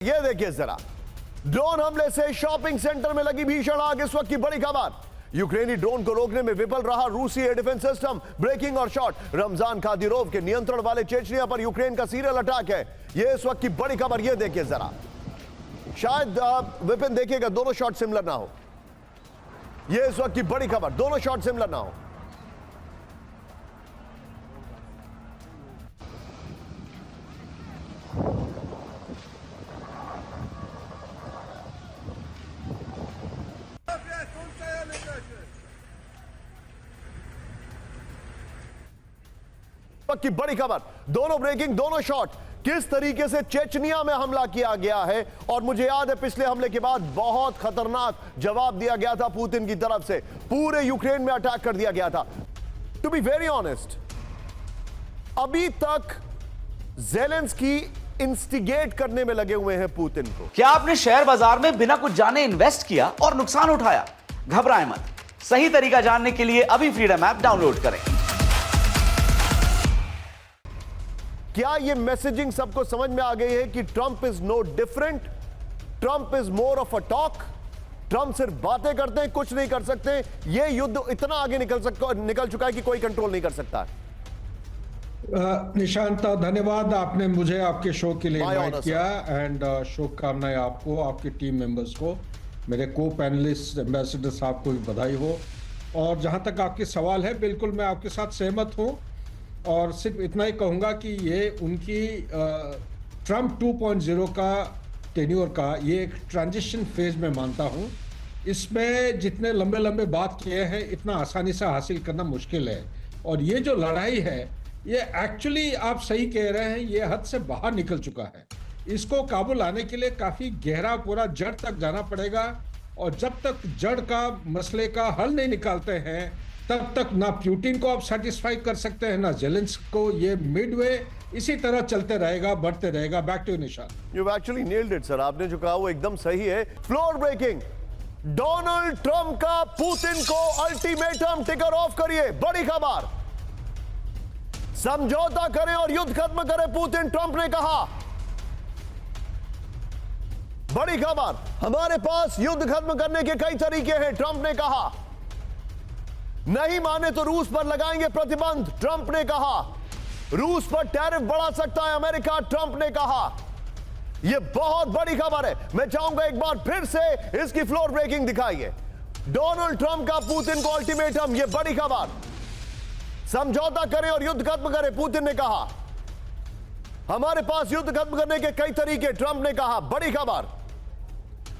ये देखिए जरा, ड्रोन हमले से शॉपिंग सेंटर में लगी भीषण आग। इस वक्त की बड़ी खबर, यूक्रेनी ड्रोन को रोकने में विफल रहा रूसी एयर डिफेंस सिस्टम। ब्रेकिंग और शॉट, रमजान कादिरोव के नियंत्रण वाले चेचनिया पर यूक्रेन का सीरियल अटैक है। ये इस वक्त की बड़ी खबर। ये देखिए जरा, शायद विपिन देखिएगा दोनों शॉट सिमिलर ना हो। ये इस वक्त की बड़ी खबर, दोनों शॉट सिमिलर ना हो। की बड़ी खबर, दोनों ब्रेकिंग, दोनों शॉट। किस तरीके से चेचनिया में हमला किया गया है, और मुझे याद है पिछले हमले के बाद बहुत खतरनाक जवाब दिया गया था पुतिन की तरफ से। पूरे यूक्रेन में अटैक कर दिया गया था। टू बी वेरी ऑनेस्ट, अभी तक ज़ेलेंस्की इंस्टिगेट करने में लगे हुए हैं पुतिन को। क्या आपने शेयर बाजार में बिना कुछ जाने इन्वेस्ट किया और नुकसान उठाया? घबराएं मत, सही तरीका जानने के लिए अभी फ्रीडम ऐप डाउनलोड करें। क्या यह मैसेजिंग सबको समझ में आ गई है कि Trump is no different, Trump is more of a talk, Trump सिर्फ बातें करते हैं, कुछ नहीं कर सकते। यह युद्ध इतना आगे निकल चुका है कि कोई कंट्रोल नहीं कर सकता। निशांत, धन्यवाद, आपने मुझे आपके शो के लिए इनवाइट किया। एंड शुभकामनाएं आपको, आपके टीम मेंबर्स को, मेरे को पैनलिस्ट एम्बेसडर साहब को भी बधाई हो। और जहां तक आपके सवाल है, बिल्कुल मैं आपके साथ सहमत हूं, और सिर्फ इतना ही कहूँगा कि ये उनकी ट्रंप 2.0 का टेन्योर का ये एक ट्रांजिशन फेज में मानता हूँ। इसमें जितने लंबे लंबे बात किए हैं, इतना आसानी से हासिल करना मुश्किल है। और ये जो लड़ाई है, ये एक्चुअली आप सही कह रहे हैं, ये हद से बाहर निकल चुका है। इसको काबू लाने के लिए काफ़ी गहरा, पूरा जड़ तक जाना पड़ेगा। और जब तक जड़ का मसले का हल नहीं निकालते हैं, तब तक ना पुतिन को आप सेटिस्फाई कर सकते हैं, ना ज़ेलेंस्की को। ये मिडवे इसी तरह चलते रहेगा, बढ़ते रहेगा। Back to Nishant. You actually nailed it sir, आपने जो कहा वो एकदम सही है। फ्लोर ब्रेकिंग, डोनाल्ड ट्रंप का पुतिन को अल्टीमेटम, टिकर ऑफ करिए। बड़ी खबर, समझौता करें और युद्ध खत्म करें, पुतिन, ट्रंप ने कहा। बड़ी खबर, हमारे पास युद्ध खत्म करने के कई तरीके हैं, ट्रंप ने कहा। नहीं माने तो रूस पर लगाएंगे प्रतिबंध, ट्रंप ने कहा। रूस पर टैरिफ बढ़ा सकता है अमेरिका, ट्रंप ने कहा। यह बहुत बड़ी खबर है। मैं चाहूंगा एक बार फिर से इसकी फ्लोर ब्रेकिंग दिखाइए। डोनाल्ड ट्रंप का पुतिन को अल्टीमेटम, यह बड़ी खबर। समझौता करें और युद्ध खत्म करें, पुतिन ने कहा। हमारे पास युद्ध खत्म करने के कई तरीके, ट्रंप ने कहा। बड़ी खबर,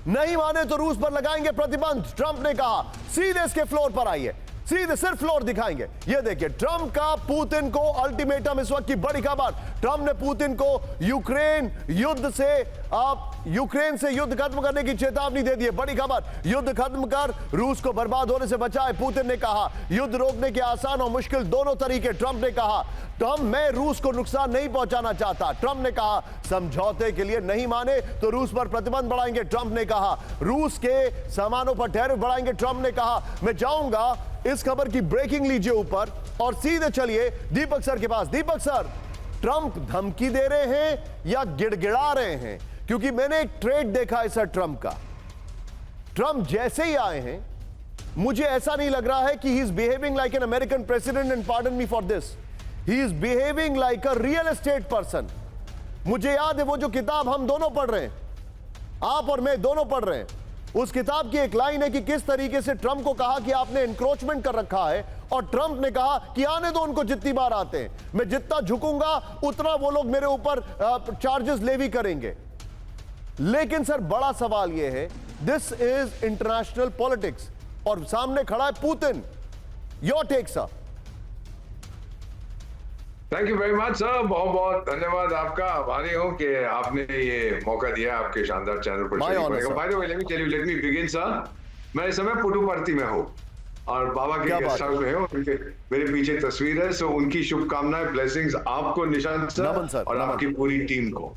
नहीं माने तो रूस पर लगाएंगे प्रतिबंध, ट्रंप ने कहा। सीधे इसके फ्लोर पर आइए, सीधे सिर्फ फ्लोर दिखाएंगे। ये देखिए, ट्रंप का पुतिन को अल्टीमेटम, इस वक्त की बड़ी खबर। ट्रंप ने पुतिन को यूक्रेन से युद्ध खत्म करने की चेतावनी दे दी है। बड़ी खबर, युद्ध खत्म कर, रूस को बर्बाद होने से बचाए, पुतिन ने कहा। युद्ध रोकने के आसान और मुश्किल दोनों तरीके, ट्रंप ने कहा। मैं रूस को नुकसान नहीं पहुंचाना चाहता, ट्रंप ने कहा। समझौते के लिए नहीं माने तो रूस पर प्रतिबंध बढ़ाएंगे, ट्रंप ने कहा। रूस के सामानों पर टैरिफ बढ़ाएंगे, ट्रंप ने कहा। मैं चाहूंगा इस खबर की ब्रेकिंग लीजिए ऊपर, और सीधे चलिए दीपक सर के पास। दीपक सर, ट्रंप धमकी दे रहे हैं या गिड़गिड़ा रहे हैं? क्योंकि मैंने एक ट्रेड देखा है सर ट्रंप का। ट्रंप जैसे ही आए हैं, मुझे ऐसा नहीं लग रहा है कि he is behaving like an American president, and pardon me for this, he is behaving like a real estate person. मुझे याद है वो जो किताब हम दोनों पढ़ रहे हैं, आप और मैं दोनों पढ़ रहे हैं, उस किताब की एक लाइन है कि किस तरीके से ट्रंप को कहा कि आपने एनक्रोचमेंट कर रखा है, और ट्रंप ने कहा कि आने दो उनको, जितनी बार आते हैं, मैं जितना झुकूंगा उतना वो लोग मेरे ऊपर चार्जेस लेवी करेंगे। लेकिन सर बड़ा सवाल यह है, दिस इज इंटरनेशनल पॉलिटिक्स, और सामने खड़ा है Putin. Your take sir. Thank you very much sir, बहुत बहुत धन्यवाद आपका। आभारी हूँ कि आपने ये मौका दिया आपके शानदार चैनल पर। By the way, let me begin sir. मैं इस समय पुडुपर्ती में हूँ और बाबा के गेस्ट हाउस में हूँ। मेरे पीछे तस्वीर है, सो उनकी शुभकामनाएं, ब्लेसिंग्स आपको निशांत सर और आपकी पूरी टीम को।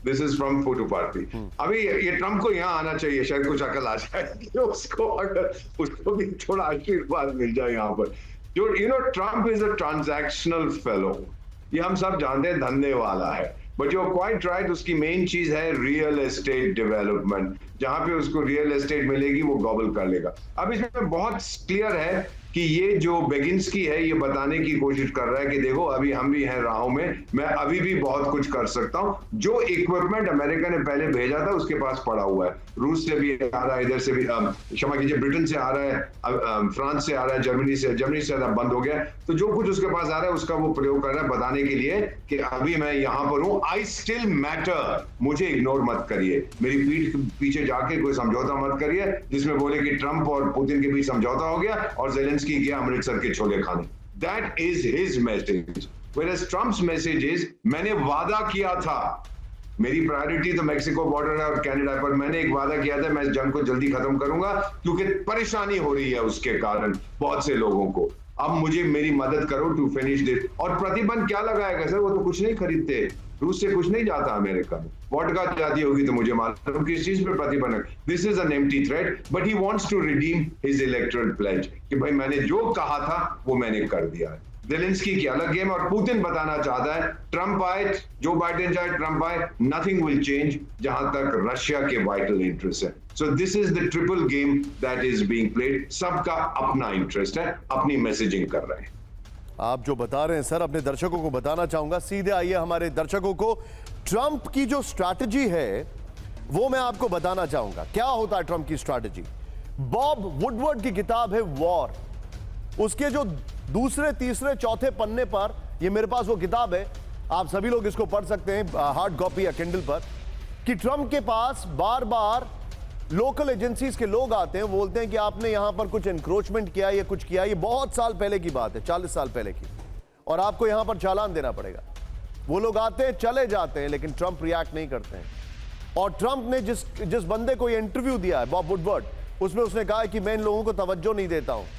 This is from Puttaparthi. अभी ये ट्रंप को यहाँ आना चाहिए, शायद कुछ अकल आ जाए उसको, अगर उसको भी थोड़ा आशीर्वाद मिल जाए यहाँ पर। जो Trump is a transactional fellow, ये हम सब जानते हैं, धंधे वाला है। बट जो क्वाइट राइट, उसकी मेन चीज है रियल एस्टेट डेवलपमेंट। जहां पे उसको रियल एस्टेट मिलेगी वो गॉबल कर लेगा। अब इसमें बहुत क्लियर है कि ये जो बेगिंस्की है ये बताने की कोशिश कर रहा है कि देखो अभी हम भी हैं राहों में, मैं अभी भी बहुत कुछ कर सकता हूं। जो इक्विपमेंट अमेरिका ने पहले भेजा था उसके पास पड़ा हुआ है, रूस से भी आ रहा है, इधर से भी क्षमा कीजिए ब्रिटेन से आ रहा है, फ्रांस से आ रहा है, जर्मनी से बंद हो गया। तो जो कुछ उसके पास आ रहा है उसका वो प्रयोग कर रहा है बताने के लिए कि अभी मैं यहां पर हूं, आई स्टिल मैटर, मुझे इग्नोर मत करिए, मेरी पीठ पीछे जाके कोई समझौता मत करिए जिसमें बोले कि ट्रंप और पुतिन के बीच समझौता हो गया और जेलेंस्की गया अमृतसर के छोले खाने। That is his message. Whereas Trump's message is, मैंने वादा किया था, मेरी प्रायोरिटी तो मैक्सिको बॉर्डर है और कनाडा पर, मैंने एक वादा किया था मैं इस जंग को जल्दी खत्म करूंगा क्योंकि परेशानी हो रही है उसके कारण बहुत से लोगों को। अब मुझे मेरी मदद करो टू फिनिश दिस। और प्रतिबंध क्या लगाएगा सर? वो तो कुछ नहीं खरीदते, रूस से कुछ नहीं जाता अमेरिका में। वोडका जाती होगी तो मुझे मालूम किस चीज पे प्रतिबंध। This is an empty threat, but he wants to redeem his electoral pledge कि भाई मैंने जो कहा था वो मैंने कर दिया है। जेलेंस्की की अलग गेम, और पुतिन बताना चाहता है ट्रंप आए, जो बाइडेन जाए, ट्रंप आए, नथिंग विल चेंज जहां तक रशिया के वाइटल इंटरेस्ट है। So this is the triple game that is being played. सबका अपना इंटरेस्ट है, अपनी मैसेजिंग कर रहे हैं। आप जो बता रहे हैं सर, अपने दर्शकों को बताना चाहूंगा, सीधे आइए हमारे दर्शकों को ट्रंप की जो स्ट्रैटेजी है वो मैं आपको बताना चाहूंगा। क्या होता है ट्रंप की स्ट्रैटेजी? बॉब वुडवर्ड की किताब है वॉर, उसके जो दूसरे तीसरे चौथे पन्ने पर, ये मेरे पास वो किताब है, आप सभी लोग इसको पढ़ सकते हैं हार्ड कॉपी या किंडल पर, कि ट्रंप के पास बार बार लोकल एजेंसीज के लोग आते हैं, बोलते हैं कि आपने यहां पर कुछ एनक्रोचमेंट किया या कुछ किया। ये बहुत साल पहले की बात है, 40 साल पहले की, और आपको यहां पर चालान देना पड़ेगा। वो लोग आते हैं, चले जाते हैं, लेकिन ट्रंप रिएक्ट नहीं करते हैं। और ट्रंप ने जिस बंदे को ये इंटरव्यू दिया है, बॉब वुडवर्ड, उसमें उसने कहा है कि मैं इन लोगों को तवज्जो नहीं देता हूं।